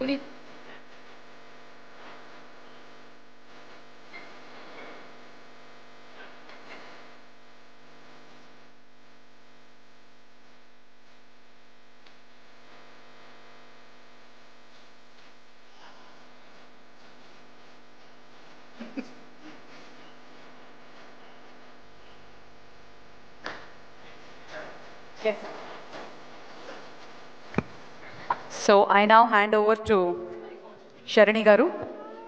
Puneeth Yes. So I now hand over to Sharani Garu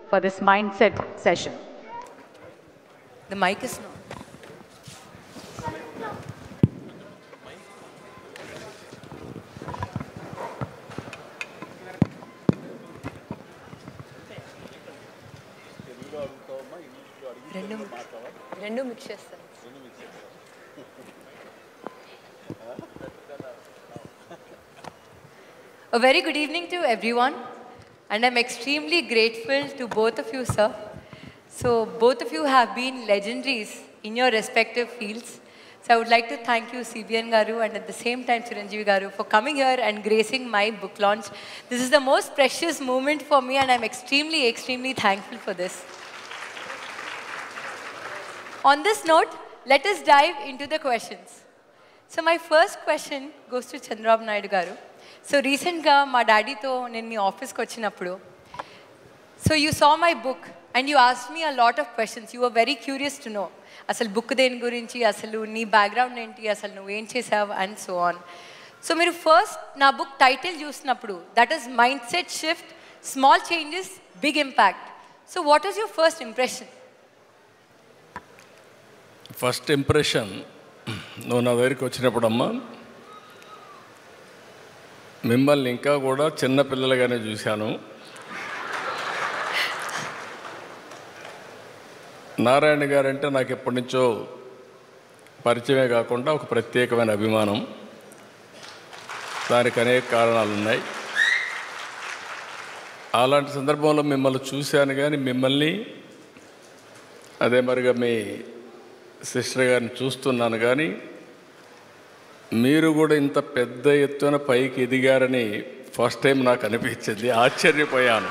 for this mindset session. The mic is not. రెండు mix చేస్తాను. A very good evening to everyone, and I'm extremely grateful to both of you, sir. So both of you have been legendaries in your respective fields. So I would like to thank you, CBN Garu, and at the same time Chiranjeevi Garu, for coming here and gracing my book launch. This is the most precious moment for me, and I'm extremely, extremely thankful for this. On this note, let us dive into the questions. So my first question goes to Chandrababu Naidu Garu. So recently, my daddy to nenu mee office ku vachinappudu. So you saw my book and you asked me a lot of questions. You were very curious to know asalu book deni gurinchi, asalu nee background enti, asalu nu em chesavu and so on. So meeru first na book title chusnappudu, that is Mindset Shift, Small Changes, Big Impact. So what was your first impression? First impression, నువ్వు నా దగ్గరికి వచ్చినప్పుడమ్మా మిమ్మల్ని ఇంకా కూడా చిన్నపిల్లలుగానే చూశాను. Narayana guarantee నాకు ఎప్పటి నుంచో పరిచయమే కాకుండా ఒక ప్రత్యేకమైన అభిమానం. దానికి అనేక కారణాలు ఉన్నాయి. అలాంటి సందర్భంలో మిమ్మల్ని చూశాను, కానీ మిమ్మల్ని అదే మరిగా మీ సిస్టర్ గారిని చూస్తున్నాను, కానీ మీరు కూడా ఇంత పెద్ద ఎత్తున పైకి ఎదిగారని ఫస్ట్ టైం నాకు అనిపించింది. ఆశ్చర్యపోయాను.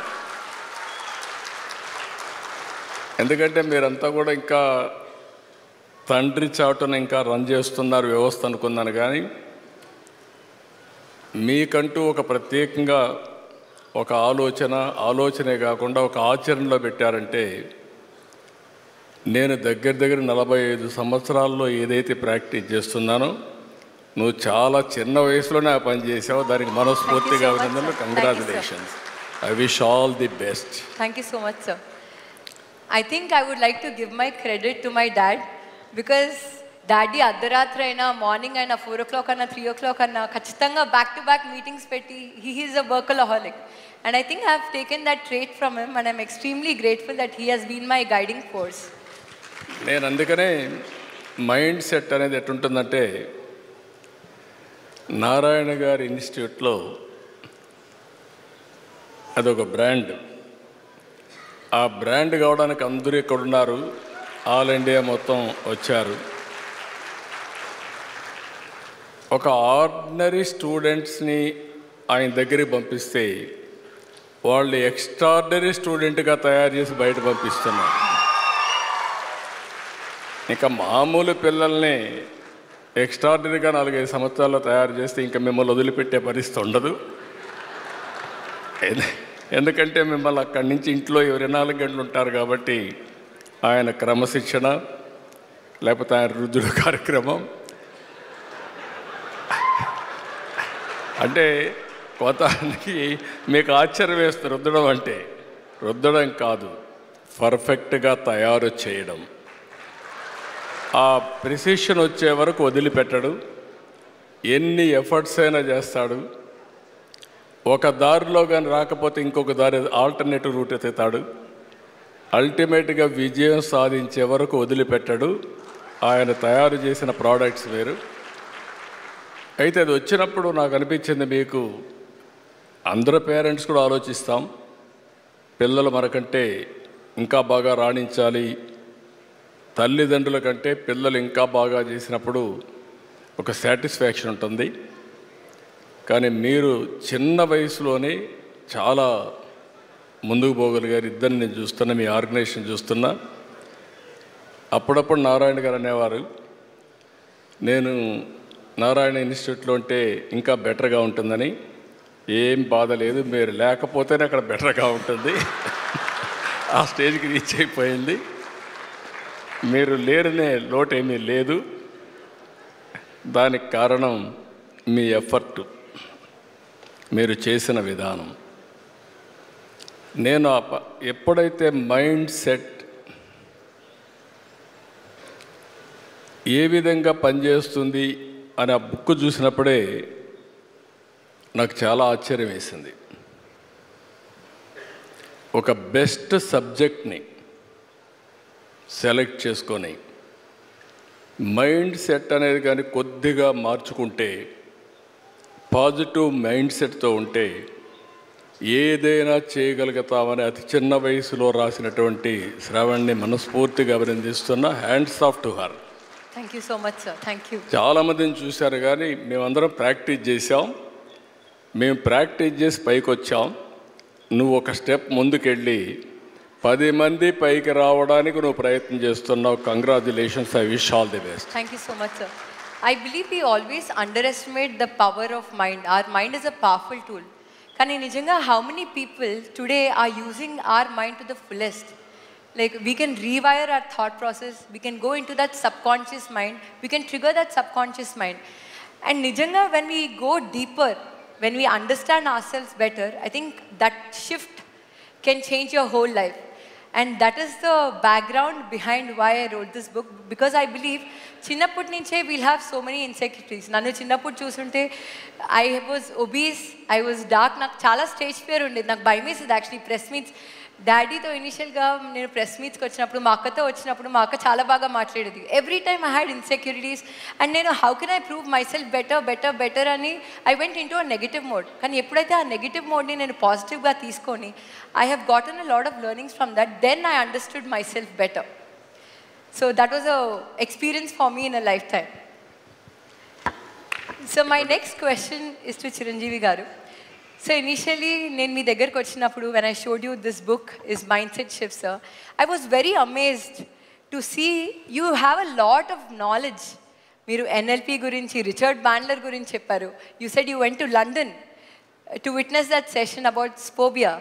ఎందుకంటే మీరంతా కూడా ఇంకా తండ్రి చాటున ఇంకా రన్ చేస్తున్నారు వ్యవస్థ అనుకున్నాను, కానీ మీకంటూ ఒక ప్రత్యేకంగా ఒక ఆలోచనే కాకుండా ఒక ఆచరణలో పెట్టారంటే, నేను దగ్గర 45 సంవత్సరాల్లో ఏదైతే ప్రాక్టీస్ చేస్తున్నానో నువ్వు చాలా చిన్న వయసులోనే ఆ పని చేసావు. దానికి మనస్ఫూర్తిగా అభినందనలు. Congratulations. I wish all the best. Thank you so much sir. I think I would like to give my credit to my dad, because daddy అర్ధరాత్రి అయినా మార్నింగ్ అయినా 4 o'clock అన్నా 3 o'clock అన్నా ఖచ్చితంగా బ్యాక్ టు బ్యాక్ మీటింగ్స్ పెట్టి he is a workaholic, and I think I have taken that trait from him, and I'm extremely grateful that he has been my guiding force. నేను అందుకనే mind set అనేది ఎట్టుంటుందంటే, నారాయణ గారి ఇన్స్టిట్యూట్లో అదొక brand. ఆ brand కావడానికి అందరూ ఎక్కడున్నారు, ఆల్ ఇండియా మొత్తం వచ్చారు. ఒక ఆర్డినరీ స్టూడెంట్స్ని ఆయన దగ్గరికి పంపిస్తే వాళ్ళు ఎక్స్ట్రాడినరీ స్టూడెంట్గా తయారు చేసి బయట పంపిస్తున్నారు. ఇంకా మామూలు పిల్లల్ని ఎక్స్ట్రాడినరీగా 4-5 సంవత్సరాల్లో తయారు చేస్తే ఇంకా మిమ్మల్ని వదిలిపెట్టే పరిస్థితి ఉండదు. ఎందుకంటే మిమ్మల్ని అక్కడి నుంచి ఇంట్లో 24 గంటలు ఉంటారు కాబట్టి ఆయన క్రమశిక్షణ, లేకపోతే ఆయన రుద్దుడు కార్యక్రమం, అంటే కొంతమందికి మీకు ఆశ్చర్యం వేస్తుంది. రుద్దడం అంటే రుద్దడం కాదు, పర్ఫెక్ట్గా తయారు చేయడం. ఆ ప్రిసిషన్ వచ్చే వరకు వదిలిపెట్టడు. ఎన్ని ఎఫర్ట్స్ అయినా చేస్తాడు. ఒక దారిలో కానీ రాకపోతే ఇంకొక దారి, ఆల్టర్నేటివ్ రూట్ ఎత్తుతాడు. అల్టిమేట్గా విజయం సాధించే వరకు వదిలిపెట్టడు. ఆయన తయారు చేసిన ప్రోడక్ట్స్ వేరు. అయితే అది వచ్చినప్పుడు నాకు అనిపించింది, మీకు అందరూ పేరెంట్స్ కూడా ఆలోచిస్తాం, పిల్లలు మనకంటే ఇంకా బాగా రాణించాలి, తల్లిదండ్రుల కంటే పిల్లలు ఇంకా బాగా చేసినప్పుడు ఒక సాటిస్ఫాక్షన్ ఉంటుంది. కానీ మీరు చిన్న వయసులోనే చాలా ముందుకు పోగలిగారు. ఇద్దరిని నేను చూస్తున్నా, మీ ఆర్గనైజేషన్ చూస్తున్నా. అప్పుడప్పుడు నారాయణ గారు అనేవారు, నేను నారాయణ ఇన్స్టిట్యూట్లో ఉంటే ఇంకా బెటర్గా ఉంటుందని. ఏం బాధ లేదు, మీరు లేకపోతేనే అక్కడ బెటర్గా ఉంటుంది. ఆ స్టేజ్కి రీచ్ అయిపోయింది. మీరు లేరనే లోటు ఏమీ లేదు. దానికి కారణం మీ ఎఫర్ట్, మీరు చేసిన విధానం. నేను ఎప్పుడైతే మైండ్ సెట్ ఏ విధంగా పనిచేస్తుంది అని ఆ బుక్ చూసినప్పుడే నాకు చాలా ఆశ్చర్యం వేసింది. ఒక బెస్ట్ సబ్జెక్ట్ని సెలెక్ట్ చేసుకొని మైండ్ సెట్ అనేది కానీ కొద్దిగా మార్చుకుంటే, పాజిటివ్ మైండ్ సెట్తో ఉంటే ఏదైనా చేయగలుగుతామని అతి చిన్న వయసులో రాసినటువంటి శ్రావణ్ని మనస్ఫూర్తిగా అభినందిస్తున్నా. Hands off to her. Thank you so much sir. Thank you. చాలామందిని చూశారు, కానీ మేమందరం ప్రాక్టీస్ చేసాం. మేము ప్రాక్టీస్ చేసి పైకి వచ్చాం. నువ్వు ఒక స్టెప్ ముందుకెళ్ళి 10 మంది పైకి రావడానికి నువ్వు ప్రయత్నం చేస్తున్నావు. Congratulations. I wish all the best. Thank you so much sir. I believe we always underestimate the power of mind. Our mind is a powerful tool. కానీ నిజంగా how many people today are using our mind to the fullest? Like we can rewire our thought process, we can go into that subconscious mind, we can trigger that subconscious mind. And nijanga, when we go deeper, when we understand ourselves better, I think that shift can change your whole life. And that is the background behind why I wrote this book, because I believe chinnappudu nunche we'll have so many insecurities. Nannu chinnappudu chusunte I was obese, I was dark, నాకు చాలా stage fear ఉండేది. నాకు భయం వేసేది actually press meets. డాడీతో ఇనిషియల్గా నేను press మీట్స్కి వచ్చినప్పుడు, మా అక్కతో వచ్చినప్పుడు మా అక్క చాలా బాగా మాట్లాడేది. Every time I had insecurities and నేను how can I prove myself better అని I went into a negative mode. కానీ ఎప్పుడైతే ఆ నెగిటివ్ మోడ్ని నేను పాజిటివ్గా తీసుకొని I have gotten a lot of learnings from that, then I understood myself better. So that was a experience for me in a lifetime. So my next question is to Chiranjeevi garu. So initially, నేను మీ దగ్గరకు వచ్చినప్పుడు, when I showed you this book is Mindset Shift, sir, I was very amazed to see you have a lot of knowledge. మీరు NLP గురించి, Richard Bandler గురించి చెప్పారు. You said you went to London to witness that session about Spobia.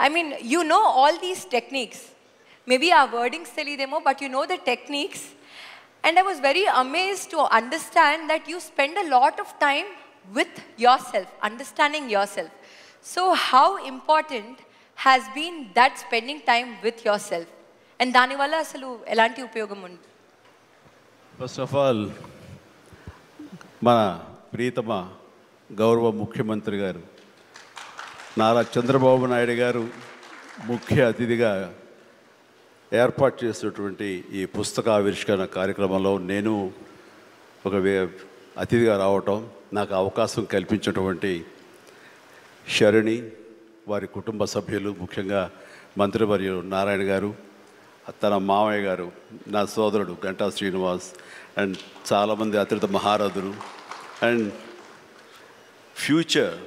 I mean, you know all these techniques. Maybe our wordings తెలియదేమో, but you know the techniques. And I was very amazed to understand that you spend a lot of time with yourself, understanding yourself. So how important has been that spending time with yourself? And దాని వల్ల అసలు ఎలాంటి ఉపయోగం ఉంది? First of all, మన ప్రియతమ గౌరవ ముఖ్యమంత్రి గారు నారా చంద్రబాబు నాయుడు గారు ముఖ్య అతిథిగా ఏర్పాటు చేసినటువంటి ఈ పుస్తక ఆవిష్కరణ కార్యక్రమంలో నేను ఒక అతిథిగా రావటం, నాకు అవకాశం కల్పించినటువంటి శరణి, వారి కుటుంబ సభ్యులు, ముఖ్యంగా మంత్రివర్యులు నారాయణ గారు, తన మామయ్య గారు, నా సోదరుడు గంటా శ్రీనివాస్, అండ్ చాలామంది అతిథి మహారథులు, అండ్ ఫ్యూచర్,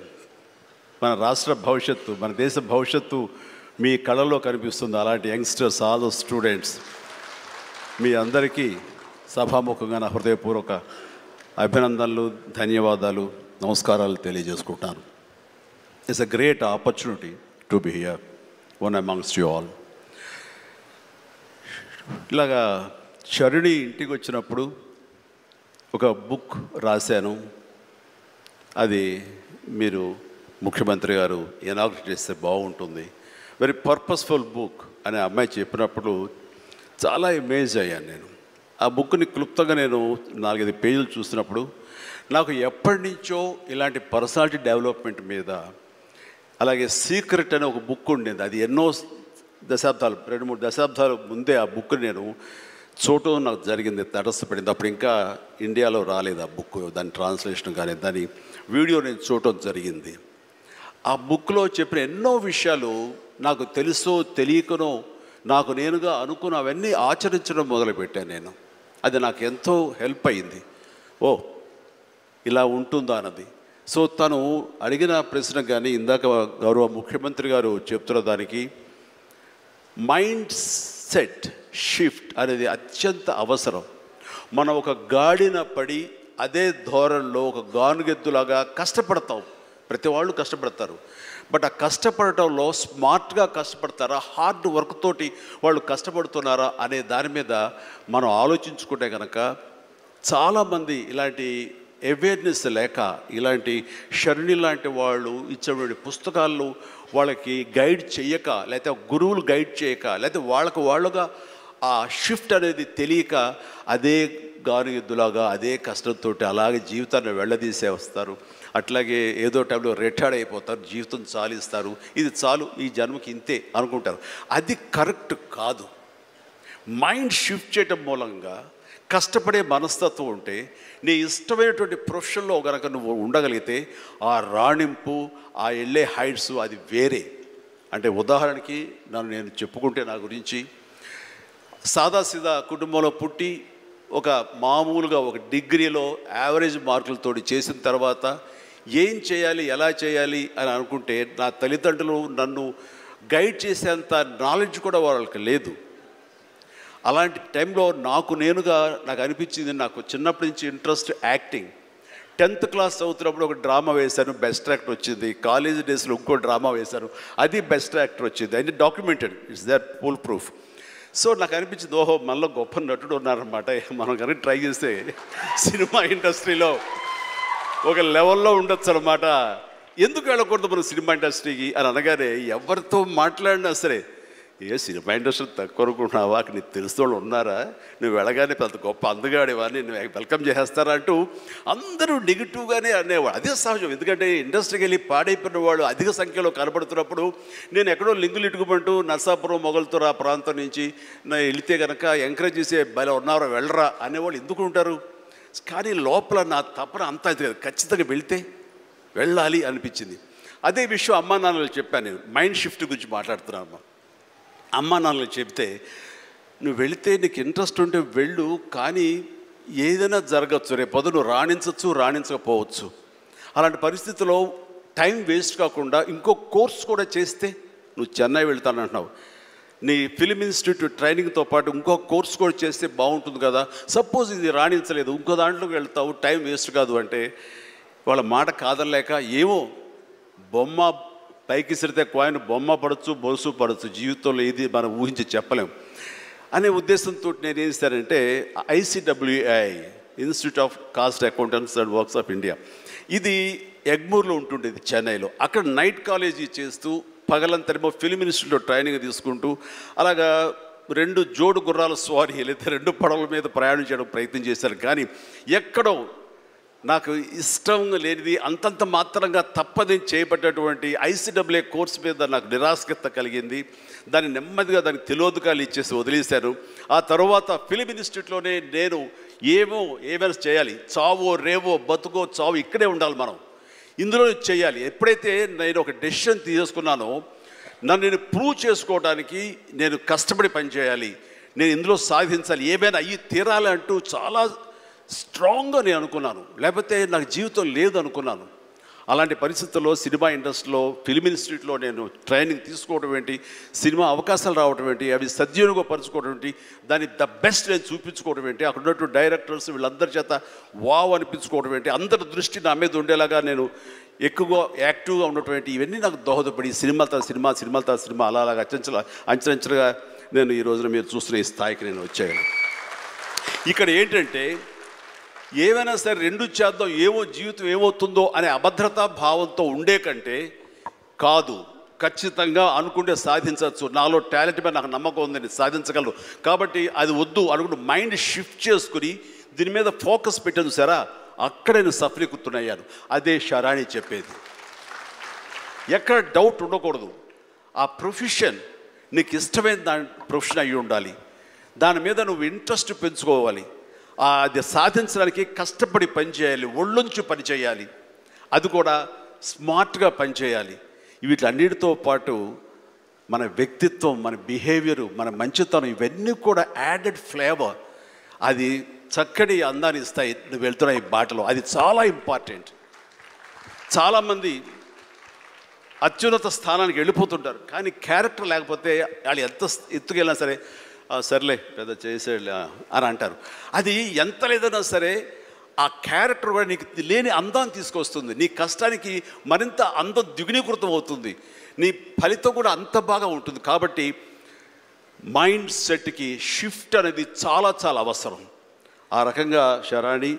మన రాష్ట్ర భవిష్యత్తు, మన దేశ భవిష్యత్తు మీ కళలో కనిపిస్తుంది. అలాంటి యంగ్స్టర్స్, ఆల్ స్టూడెంట్స్, మీ అందరికీ సభాముఖంగా నా హృదయపూర్వక అభినందనలు, ధన్యవాదాలు, నమస్కారాలు తెలియజేసుకుంటాను. It's a great opportunity to be here one amongst you all. ఇలాగా శరణి ఇంటికి వచ్చినప్పుడు ఒక బుక్ రాశాను. అది మీరు ముఖ్యమంత్రి గారు ఇనాగ్రేట్ చేస్తే బాగుంటుంది, వెరీ పర్పస్ఫుల్ బుక్ అని అమ్మాయి చెప్పినప్పుడు చాలా అమేజ్ అయ్యాను నేను. ఆ బుక్ని క్లుప్తంగా నేను 4-5 పేజీలు చూసినప్పుడు నాకు ఎప్పటి నుంచో ఇలాంటి పర్సనాలిటీ డెవలప్మెంట్ మీద, అలాగే సీక్రెట్ అనే ఒక బుక్ ఉండేది. అది ఎన్నో దశాబ్దాలు, 2-3 దశాబ్దాల ముందే ఆ బుక్ నేను చూడటం నాకు జరిగింది, తటస్థపడింది. అప్పుడు ఇంకా ఇండియాలో రాలేదు ఆ బుక్, దాని ట్రాన్స్లేషన్ కానీ దాని వీడియో నేను చూడటం జరిగింది. ఆ బుక్లో చెప్పిన ఎన్నో విషయాలు నాకు తెలుసో తెలియకనో నాకు నేనుగా అనుకున్న అవన్నీ ఆచరించడం మొదలుపెట్టాను నేను. అది నాకు ఎంతో హెల్ప్ అయింది. ఓ ఇలా ఉంటుందా అన్నది. సో తను అడిగిన ప్రశ్న కానీ ఇందాక గౌరవ ముఖ్యమంత్రి గారు చెప్తున్న దానికి మైండ్ సెట్ షిఫ్ట్ అనేది అత్యంత అవసరం. మనం ఒక గాడిన పడి అదే ధోరణిలో ఒక గానుగెద్దులాగా కష్టపడతాం. ప్రతి వాళ్ళు కష్టపడతారు. బట్ ఆ కష్టపడటంలో స్మార్ట్గా కష్టపడతారా, హార్డ్ వర్క్ తోటి వాళ్ళు కష్టపడుతున్నారా అనే దాని మీద మనం ఆలోచించుకుంటే కనుక చాలామంది ఇలాంటి అవేర్నెస్ లేక, ఇలాంటి షర్ణి లాంటి వాళ్ళు ఇచ్చేటువంటి పుస్తకాలు వాళ్ళకి గైడ్ చేయక, లేకపోతే గురువులు గైడ్ చేయక, లేకపోతే వాళ్ళుగా ఆ షిఫ్ట్ అనేది తెలియక అదే గానుగెద్దులాగా అదే కష్టంతో అలాగే జీవితాన్ని వెళ్ళదీసే వస్తారు. అట్లాగే ఏదో టైంలో రిటైర్డ్ అయిపోతారు, జీవితం చాలిస్తారు, ఇది చాలు ఈ జన్మకి ఇంతే అనుకుంటారు. అది కరెక్ట్ కాదు. మైండ్ షిఫ్ట్ చేయటం మూలంగా కష్టపడే మనస్తత్వం ఉంటే నీ ఇష్టమైనటువంటి ప్రొఫెషన్లో కనుక నువ్వు ఉండగలిగితే ఆ రాణింపు, ఆ వెళ్ళే హైట్స్ అది వేరే. అంటే ఉదాహరణకి నేను చెప్పుకుంటే నా గురించి సాదాసీదా కుటుంబంలో పుట్టి ఒక మామూలుగా ఒక డిగ్రీలో యావరేజ్ మార్కులతో చేసిన తర్వాత ఏం చేయాలి, ఎలా చేయాలి అని అనుకుంటే నా తల్లిదండ్రులు నన్ను గైడ్ చేసేంత నాలెడ్జ్ కూడా వాళ్ళకి లేదు. అలాంటి టైంలో నాకు అనిపించింది, నాకు చిన్నప్పటి నుంచి ఇంట్రెస్ట్ యాక్టింగ్. 10th క్లాస్ చదువుతున్నప్పుడు ఒక డ్రామా వేశాను, బెస్ట్ యాక్టర్ వచ్చింది. కాలేజ్ డేస్లో ఇంకో డ్రామా వేశాను, అది బెస్ట్ యాక్టర్ వచ్చింది. అది documented, it's that full proof. So నాకు అనిపించింది, ఓహో మనలో గొప్ప నటుడు ఉన్నారనమాట, మనం కనుక ట్రై చేస్తే సినిమా ఇండస్ట్రీలో ఒక లెవెల్లో ఉండొచ్చు అనమాట. ఎందుకు వెళ్ళకూడదు మనం సినిమా ఇండస్ట్రీకి అని అనగానే ఎవరితో మాట్లాడినా సరే, సినిమా ఇండస్ట్రీ తక్కువ అనుకుంటున్నావా, నీకు తెలిసిన వాళ్ళు ఉన్నారా, నువ్వు వెళ్ళగానే పెద్ద గొప్ప అందగాడేవా, నేను వెల్కమ్ చేసేస్తారా అంటూ అందరూ నెగిటివ్గానే అనేవాడు. అదే సహజం. ఎందుకంటే ఇండస్ట్రీకి వెళ్ళి పాడైపోయిన వాళ్ళు అధిక సంఖ్యలో కనబడుతున్నప్పుడు నేను ఎక్కడో లింగులు ఇటుకుమంటూ నర్సాపురం మొగల్తూరు ఆ ప్రాంతం నుంచి నేను వెళితే కనుక ఎంకరేజ్ చేసే భలే ఉన్నారో వెళ్ళరా అనేవాళ్ళు ఎందుకు ఉంటారు. కానీ లోపల నా తపన అంతా ఖచ్చితంగా వెళ్ళాలి అనిపించింది. అదే విషయం అమ్మా నాన్నలు చెప్పాను. నేను మైండ్ షిఫ్ట్ గురించి మాట్లాడుతున్నాను. అమ్మా నాన్నలు చెప్తే, నువ్వు వెళితే నీకు ఇంట్రెస్ట్ ఉంటే వెళ్ళు, కానీ ఏదైనా జరగచ్చు, రేపు పొద్దున రాణించవచ్చు, రాణించకపోవచ్చు. అలాంటి పరిస్థితుల్లో టైం వేస్ట్ కాకుండా ఇంకో కోర్స్ కూడా చేస్తే, నువ్వు చెన్నై వెళ్తానంటున్నావు, నీ ఫిలిం ఇన్స్టిట్యూట్ ట్రైనింగ్తో పాటు ఇంకో కోర్స్ కూడా చేస్తే బాగుంటుంది కదా. సపోజ్ ఇది రాణించలేదు, ఇంకో దాంట్లోకి వెళ్తావు, టైం వేస్ట్ కాదు అంటే వాళ్ళ మాట కాదనలేక, ఏమో బొమ్మ పైకి సిరితే కాయిన్ బొమ్మ పడవచ్చు, బొలుసు పడవచ్చు, జీవితంలో ఏది మనం ఊహించి చెప్పలేం అనే ఉద్దేశంతో నేను ఏం చేశానంటే ICWI institute of cost accountants and works of India, ఇది ఎగ్మూర్లో ఉంటుండేది చెన్నైలో. అక్కడ నైట్ కాలేజీ చేస్తూ పగలంతరేమో ఫిలిం ఇన్స్టిట్యూట్లో ట్రైనింగ్ తీసుకుంటూ అలాగా 2 జోడు గుర్రాల స్వారీ లేదా 2 పడవల మీద ప్రయాణం చేయడం ప్రయత్నం చేశాను. కానీ ఎక్కడో నాకు ఇష్టం లేనిది, అంతంత మాత్రంగా తప్పదని చేపట్టేటువంటి ICWI కోర్సు మీద నాకు నిరాశక్త కలిగింది. దాన్ని నెమ్మదిగా దానికి తెలియదుకాలు ఇచ్చేసి వదిలేశాను. ఆ తర్వాత ఫిలిం ఇన్స్టిట్యూట్లోనే నేను ఏమైనా చేయాలి, చావో రేవో బతుకో చావు ఇక్కడే ఉండాలి, మనం ఇందులో చేయాలి. ఎప్పుడైతే నేను ఒక డెసిషన్ తీసుకున్నానో, నన్ను నేను ప్రూవ్ చేసుకోవడానికి నేను కష్టపడి పనిచేయాలి, నేను ఇందులో సాధించాలి, ఏమైనా అయ్యి తీరాలి అంటూ చాలా స్ట్రాంగ్గా నేను అనుకున్నాను. లేకపోతే నాకు జీవితం లేదు అనుకున్నాను. అలాంటి పరిస్థితుల్లో సినిమా ఇండస్ట్రీలో ఫిలిం ఇన్స్టిట్యూట్లో నేను ట్రైనింగ్ తీసుకోవడం ఏంటి, సినిమా అవకాశాలు రావడం ఏంటి, అవి సద్వినియోగపరచుకోవడం ఏంటి, దాన్ని ద బెస్ట్ నేను చూపించుకోవడం ఏంటి, అక్కడ ఉన్నటువంటి డైరెక్టర్స్ వీళ్ళందరి చేత వావ్ అనిపించుకోవడం ఏంటి, అందరి దృష్టి నా మీద ఉండేలాగా నేను ఎక్కువగా యాక్టివ్గా ఉన్నటువంటి ఇవన్నీ నాకు దోహదపడి సినిమాలతో సినిమా అలాగా అంచెలంచెలుగా నేను ఈ రోజున మీరు చూస్తున్న ఈ స్థాయికి నేను వచ్చాను. ఇక్కడ ఏంటంటే ఏమైనా సరే 2 చేద్దాం, జీవితం ఏమవుతుందో అనే అభద్రతా భావంతో ఉండే కంటే కాదు, ఖచ్చితంగా అనుకుంటే సాధించవచ్చు, నాలో టాలెంట్ మీద నాకు నమ్మకం ఉందని సాధించగలరు, కాబట్టి అది వద్దు అనుకుంటూ మైండ్ షిఫ్ట్ చేసుకుని దీని మీద ఫోకస్ పెట్టాను సరే, అక్కడ నేను సఫలీకృతునయ్యాను. అదే షరాణి చెప్పేది. ఎక్కడ డౌట్ ఉండకూడదు. ఆ ప్రొఫెషన్ నీకు ఇష్టమైన ప్రొఫెషన్ అయ్యి ఉండాలి, దాని మీద నువ్వు ఇంట్రెస్ట్ పెంచుకోవాలి, అది సాధించడానికి కష్టపడి పనిచేయాలి, ఒళ్ళొంచి పనిచేయాలి, అది కూడా స్మార్ట్గా పనిచేయాలి. వీటన్నిటితో పాటు మన వ్యక్తిత్వం, మన బిహేవియరు, మన మంచితనం, ఇవన్నీ కూడా యాడెడ్ ఫ్లేవర్, అది చక్కటి అందాన్ని ఇస్తాయి నువ్వు వెళ్తున్న ఈ బాటలో. అది చాలా ఇంపార్టెంట్. చాలామంది అత్యున్నత స్థానానికి వెళ్ళిపోతుంటారు, కానీ క్యారెక్టర్ లేకపోతే వాళ్ళు ఎంత ఎత్తుకెళ్ళినా సరే సర్లే పెద్ద చేసేళ్ళ అని అంటారు. అది ఎంత లేదన్నా సరే ఆ క్యారెక్టర్ కూడా నీకు లేని అందాన్ని తీసుకొస్తుంది. నీ కష్టానికి మరింత అందం ద్విగుణీకృతం అవుతుంది, నీ ఫలితం కూడా అంత బాగా ఉంటుంది. కాబట్టి మైండ్ సెట్కి షిఫ్ట్ అనేది చాలా చాలా అవసరం. ఆ రకంగా శరాణి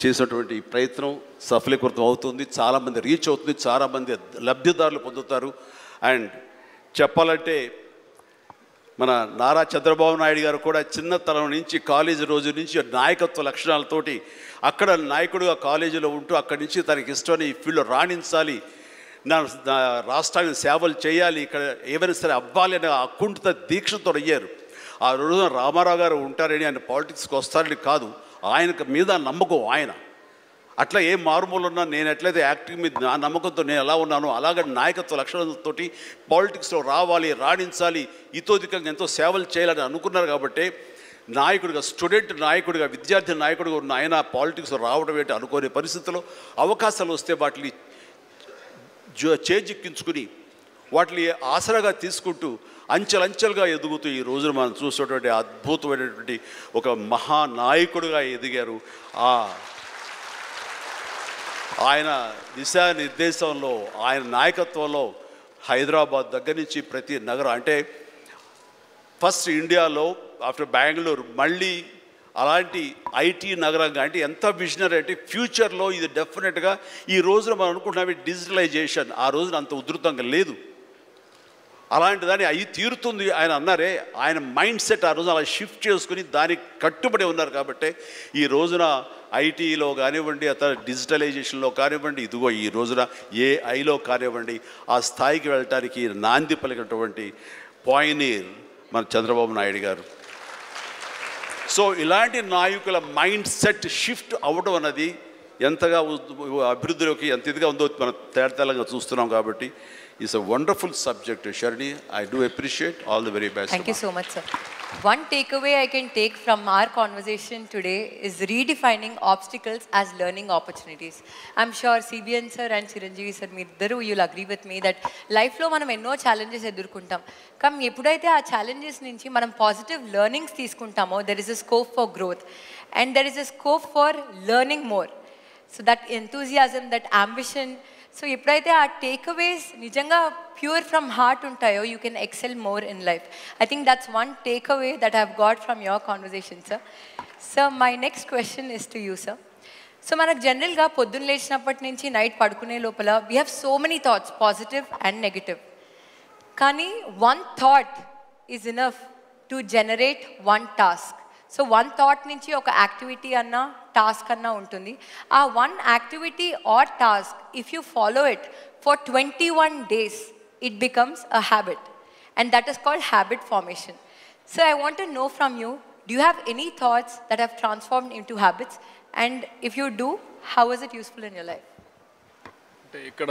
చేసినటువంటి ప్రయత్నం సఫలీకృతం అవుతుంది, చాలామంది రీచ్ అవుతుంది, చాలామంది లబ్ధిదారులు పొందుతారు. అండ్ చెప్పాలంటే మన నారా చంద్రబాబు నాయుడు గారు కూడా చిన్నతనం నుంచి కాలేజీ రోజు నుంచి నాయకత్వ లక్షణాలతోటి అక్కడ నాయకుడిగా కాలేజీలో ఉంటూ అక్కడి నుంచి తనకి ఇష్టమని ఈ ఫీల్డ్లో రాణించాలి, నా రాష్ట్రానికి సేవలు చేయాలి, ఇక్కడ ఏమైనా సరే అవ్వాలి అనే అకుంఠిత దీక్షతో అయ్యారు. ఆ రోజున రామారావు గారు ఉంటారని ఆయన పాలిటిక్స్కి వస్తారని కాదు, ఆయనకు మీద నమ్మకం ఆయన. అట్లా ఏ మారుమూలు ఉన్నా నేను ఎట్లయితే యాక్టింగ్ మీద నా నమ్మకంతో నేను ఎలా ఉన్నానో అలాగే నాయకత్వ లక్షణాలతో పాలిటిక్స్లో రావాలి, రాణించాలి, ఇతోధికంగా ఎంతో సేవలు చేయాలని అనుకున్నారు. కాబట్టి నాయకుడిగా, స్టూడెంట్ నాయకుడిగా, విద్యార్థి నాయకుడిగా ఉన్న ఆయన పాలిటిక్స్లో రావడం ఏంటి అనుకోని పరిస్థితుల్లో అవకాశాలు వస్తే వాటిని చేజిక్కించుకుని వాటిని ఆసరాగా తీసుకుంటూ అంచెలంచెలుగా ఎదుగుతూ ఈ రోజున మనం చూసేటువంటి అద్భుతమైనటువంటి ఒక మహానాయకుడిగా ఎదిగారు. ఆయన దిశానిర్దేశంలో, ఆయన నాయకత్వంలో హైదరాబాద్ దగ్గర నుంచి ప్రతి నగరం, అంటే ఫస్ట్ ఇండియాలో ఆఫ్టర్ బెంగళూరు మళ్ళీ అలాంటి ఐటీ నగరంగా, అంటే ఎంత విజనరీ అంటే ఫ్యూచర్లో ఇది డెఫినెట్గా ఈ రోజున మనం అనుకుంటున్నాం డిజిటలైజేషన్ ఆ రోజున అంత ఉధృతంగా లేదు, అలాంటి దాన్ని అవి తీరుతుంది ఆయన అన్నారే. ఆయన మైండ్ సెట్ ఆ రోజున అలా షిఫ్ట్ చేసుకుని దానికి కట్టుబడి ఉన్నారు. కాబట్టి ఈ రోజున ఐటీలో కానివ్వండి, అతను డిజిటలైజేషన్లో కానివ్వండి, ఇదిగో ఈ రోజున ఏఐలో కానివ్వండి, ఆ స్థాయికి వెళ్ళటానికి నాంది పలికినటువంటి పాయనీర్ మన చంద్రబాబు నాయుడు గారు. సో ఇలాంటి నాయకుల మైండ్ సెట్ షిఫ్ట్ అవ్వడం అన్నది ఎంతగా అభివృద్ధిలోకి ఎంత ఇదిగా ఉందో మనం తేటతెల్లంగా చూస్తున్నాం. కాబట్టి it's a wonderful subject Sharini. I do appreciate. All the very best. Thank you so much, sir. One takeaway I can take from our conversation today is redefining obstacles as learning opportunities. I'm sure CBN sir and Chiranjeevi sir, meedaru you'll agree with me that life lo manam enno challenges edurkuntam. Kam eppudaithe aa challenges nunchi manam positive learnings teeskuntamo, there is a scope for growth and there is a scope for learning more. So that enthusiasm, that ambition, so ఎప్పుడైతే ఆ takeaways నిజంగా pure from heart ఉంటాయో you can excel more in life. I think that's one takeaway that I have got from your conversation sir. Sir my next question is to you sir. So మనకు జనరల్గా పొద్దున్న లేచినప్పటి నుంచి night పడుకునే లోపల we have so many thoughts, positive and negative. కానీ one thought is enough to generate one task. So one thought నుంచి ఒక యాక్టివిటీ అన్నా టాస్క్ అన్నా ఉంటుంది. ఆ one activity are task if you follow it for 21 days it becomes a habit and that is called habit formation. So I want to know from you, do you have any thoughts that have transformed in to habits and if you do, how is it useful in your life? అంటే ఇక్కడ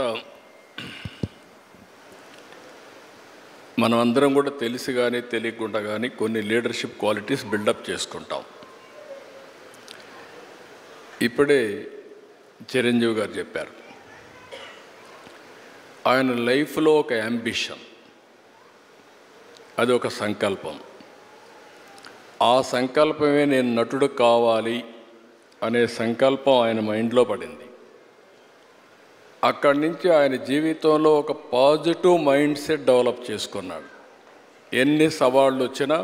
మనం అందరం కూడా తెలిసి కానీ తెలియకుండా కానీ కొన్ని లీడర్షిప్ క్వాలిటీస్ బిల్డప్ చేసుకుంటాం. ఇప్పుడే చిరంజీవి గారు చెప్పారు, ఆయన లైఫ్లో ఒక యాంబిషన్, అది ఒక సంకల్పం. ఆ సంకల్పమే నేను నటుడు కావాలి అనే సంకల్పం ఆయన మైండ్లో పడింది. అక్కడి నుంచి ఆయన జీవితంలో ఒక పాజిటివ్ మైండ్ సెట్ డెవలప్ చేసుకున్నాడు. ఎన్ని సవాళ్ళు వచ్చినా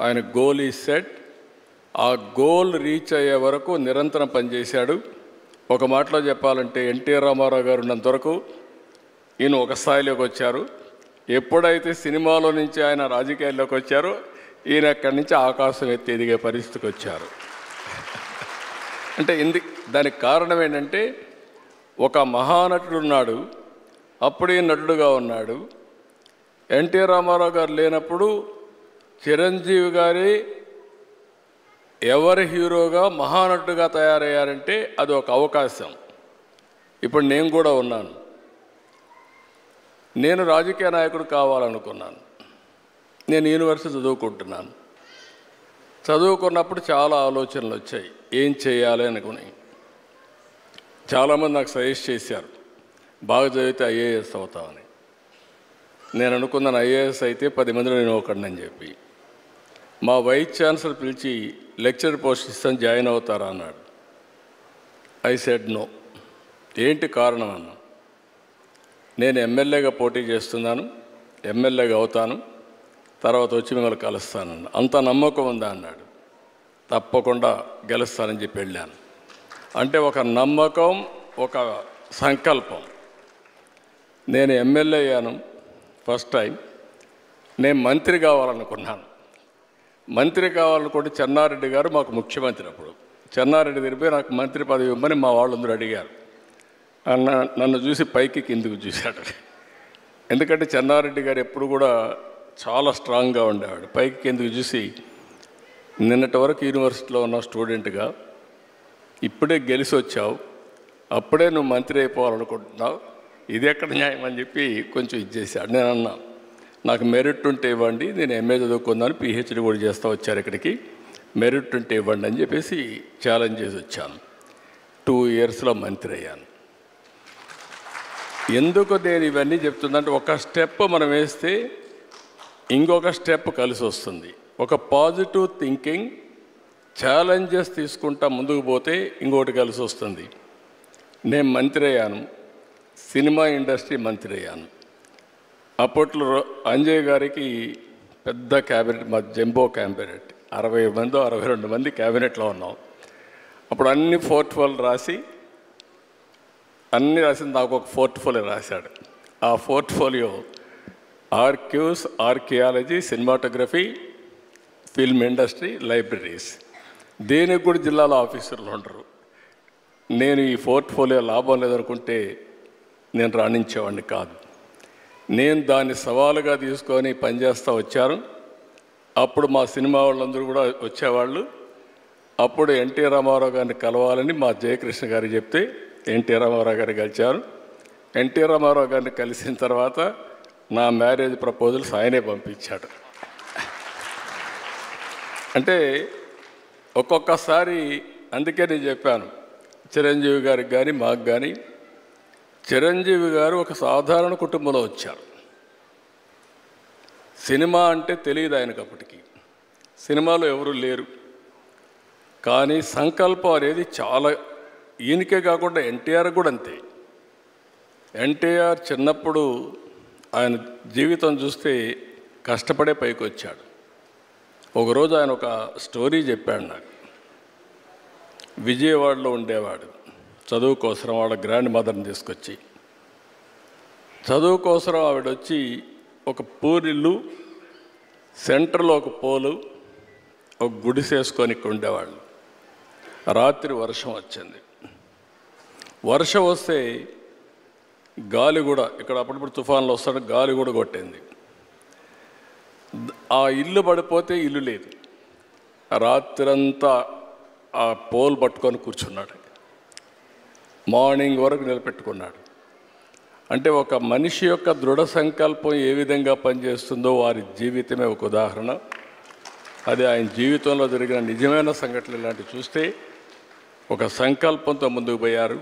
ఆయన గోల్ ఈ సెట్, ఆ గోల్ రీచ్ అయ్యే వరకు నిరంతరం పనిచేశాడు. ఒక మాటలో చెప్పాలంటే ఎన్టీఆర్ రామారావు గారు ఉన్నంత వరకు ఈయన ఒక స్థాయిలోకి వచ్చారు. ఎప్పుడైతే సినిమాలో నుంచి ఆయన రాజకీయాల్లోకి వచ్చారో ఈయన అక్కడి నుంచి ఆకాశం ఎత్తి ఎదిగే పరిస్థితికి వచ్చారు. అంటే దానికి కారణం ఏంటంటే ఒక మహానటుడు ఉన్నాడు, అప్పుడే నటుడుగా ఉన్నాడు. ఎన్టీ రామారావు గారు లేనప్పుడు చిరంజీవి గారి ఎవరి హీరోగా మహానటుడుగా తయారయ్యారంటే అది ఒక అవకాశం. ఇప్పుడు నేను కూడా ఉన్నాను. నేను రాజకీయ నాయకుడు కావాలనుకున్నాను. నేను యూనివర్సిటీ చదువుకుంటున్నాను. చదువుకున్నప్పుడు చాలా ఆలోచనలు వచ్చాయి, ఏం చేయాలి అనుకుని. చాలామంది నాకు సజెస్ట్ చేశారు, బాగా చదివితే ఐఏఎస్ అవుతామని. నేను అనుకున్నాను ఐఏఎస్ అయితే 10 మందిలో నేను ఒకడిని అని చెప్పి. మా వైస్ ఛాన్సలర్ పిలిచి లెక్చరర్ పోస్ట్ ఇస్తాను, జాయిన్ అవుతారా అన్నాడు. I said no. ఏంటి కారణం అన్నా? నేను ఎమ్మెల్యేగా పోటీ చేస్తున్నాను, ఎమ్మెల్యేగా అవుతాను, తర్వాత వచ్చి మిమ్మల్ని కలుస్తానన్నా. అంత నమ్మకం ఉందా అన్నాడు. తప్పకుండా గెలుస్తానని చెప్పి వెళ్ళాను. అంటే ఒక నమ్మకం, ఒక సంకల్పం. నేను ఎమ్మెల్యే అయ్యాను ఫస్ట్ టైం. నేను మంత్రి కావాలనుకున్నాను. మంత్రి కావాలనుకుంటే చెన్నారెడ్డి గారు మాకు ముఖ్యమంత్రి. అప్పుడు చెన్నారెడ్డి తిరిగిపోయి నాకు మంత్రి పదవి ఇవ్వమని మా వాళ్ళందరూ అడిగారు. నన్ను చూసి పైకి కిందికి చూశాడు. ఎందుకంటే చెన్నారెడ్డి గారు ఎప్పుడు కూడా చాలా స్ట్రాంగ్గా ఉండేవాడు. పైకి కిందికి చూసి, నిన్నటి వరకు యూనివర్సిటీలో ఉన్న స్టూడెంట్గా ఇప్పుడే గెలిచి వచ్చావు, అప్పుడే నువ్వు మంత్రి అయిపోవాలనుకుంటున్నావు, ఇది ఎక్కడ న్యాయం అని చెప్పి కొంచెం ఇచ్చేసాడు. నేను అన్నా, నాకు మెరిట్ ఉంటే ఇవ్వండి, నేను ఎంఏ చదువుకున్నాను, పిహెచ్డి కూడా చేస్తూ వచ్చారు ఇక్కడికి, మెరిట్ ఉంటే ఇవ్వండి అని చెప్పేసి ఛాలెంజ్ చేసి వచ్చాను. 2 ఇయర్స్లో మంత్రి అయ్యాను. ఎందుకు నేను ఇవన్నీ చెప్తుందంటే, ఒక స్టెప్ మనం వేస్తే ఇంకొక స్టెప్ కలిసి వస్తుంది. ఒక పాజిటివ్ థింకింగ్, ఛాలెంజెస్ తీసుకుంటా ముందుకు పోతే ఇంకోటి కలిసి వస్తుంది. నేను మంత్రి అయ్యాను, సినిమా ఇండస్ట్రీ మంత్రి అయ్యాను. అప్పట్లో అంజయ్ గారికి పెద్ద క్యాబినెట్, మా జంబో క్యాబినెట్, 60 మందో 62 మంది క్యాబినెట్లో ఉన్నాం. అప్పుడు అన్ని పోర్ట్ఫోలియో రాసి నాకు ఒక పోర్ట్ఫోలియో రాశాడు. ఆ portfolio archives, archaeology, cinematography, film industry, libraries. దేనికి కూడా జిల్లాలో ఆఫీసర్లు ఉండరు. నేను ఈ పోర్ట్ఫోలియో లాభం లేదనుకుంటే నేను రాణించేవాడిని కాదు. నేను దాన్ని సవాలుగా తీసుకొని పనిచేస్తూ వచ్చాను. అప్పుడు మా సినిమా వాళ్ళందరూ కూడా వచ్చేవాళ్ళు. అప్పుడు ఎన్టీ రామారావు గారిని కలవాలని మా జయకృష్ణ గారికి చెప్తే ఎన్టీ రామారావు గారిని కలిశారు. ఎన్టీ రామారావు గారిని కలిసిన తర్వాత నా మ్యారేజ్ ప్రపోజల్స్ ఆయనే పంపించాడు. అంటే ఒక్కొక్కసారి, అందుకే నేను చెప్పాను చిరంజీవి గారికి కానీ మాకు కానీ, చిరంజీవి గారు ఒక సాధారణ కుటుంబంలో వచ్చారు. సినిమా అంటే తెలియదు ఆయనకు అప్పటికి, సినిమాలో ఎవరు లేరు. కానీ సంకల్పం అనేది చాలా, ఈయనకే కాకుండా ఎన్టీఆర్ కూడా అంతే. ఎన్టీఆర్ చిన్నప్పుడు ఆయన జీవితం చూస్తే కష్టపడే పైకి వచ్చాడు. ఒకరోజు ఆయన ఒక స్టోరీ చెప్పాడు నాకు. విజయవాడలో ఉండేవాడు, చదువు కోసం వాళ్ళ గ్రాండ్ మదర్ని తీసుకొచ్చి, చదువు కోసం ఆవిడ వచ్చి ఒక పూరిల్లు, సెంటర్లో ఒక పోలు, ఒక గుడిసేసుకొని ఇక్కడ ఉండేవాళ్ళు. రాత్రి వర్షం వచ్చింది. వర్షం వస్తే గాలి కూడా, ఇక్కడ అప్పుడప్పుడు తుఫాన్లు వస్తాడు, గాలి కూడా కొట్టింది. ఆ ఇల్లు పడిపోతే ఇల్లు లేదు. రాత్రంతా ఆ పోల్ పట్టుకొని కూర్చున్నాడు. మార్నింగ్ వరకు నిలబెట్టుకున్నాడు. అంటే ఒక మనిషి యొక్క దృఢ సంకల్పం ఏ విధంగా పనిచేస్తుందో వారి జీవితమే ఒక ఉదాహరణ. అది ఆయన జీవితంలో జరిగిన నిజమైన సంఘటనలు ఇలాంటివి చూస్తే ఒక సంకల్పంతో ముందుకు పోయారు.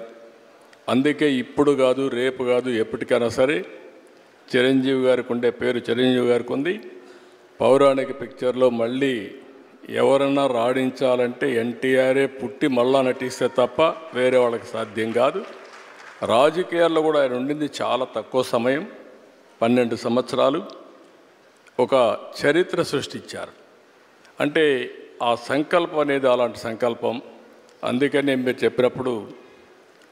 అందుకే ఇప్పుడు కాదు, రేపు కాదు, ఎప్పటికైనా సరే చిరంజీవి గారికి ఉండే పేరు చిరంజీవి గారికి ఉంది. పౌరాణిక పిక్చర్లో మళ్ళీ ఎవరన్నా రాణించాలంటే ఎన్టీఆరే పుట్టి మళ్ళా నటిస్తే తప్ప వేరే వాళ్ళకి సాధ్యం కాదు. రాజకీయాల్లో కూడా ఆయన ఉండింది చాలా తక్కువ సమయం, 12 సంవత్సరాలు. ఒక చరిత్ర సృష్టించారు. అంటే ఆ సంకల్పం అనేది అలాంటి సంకల్పం. అందుకని మీరు చెప్పినప్పుడు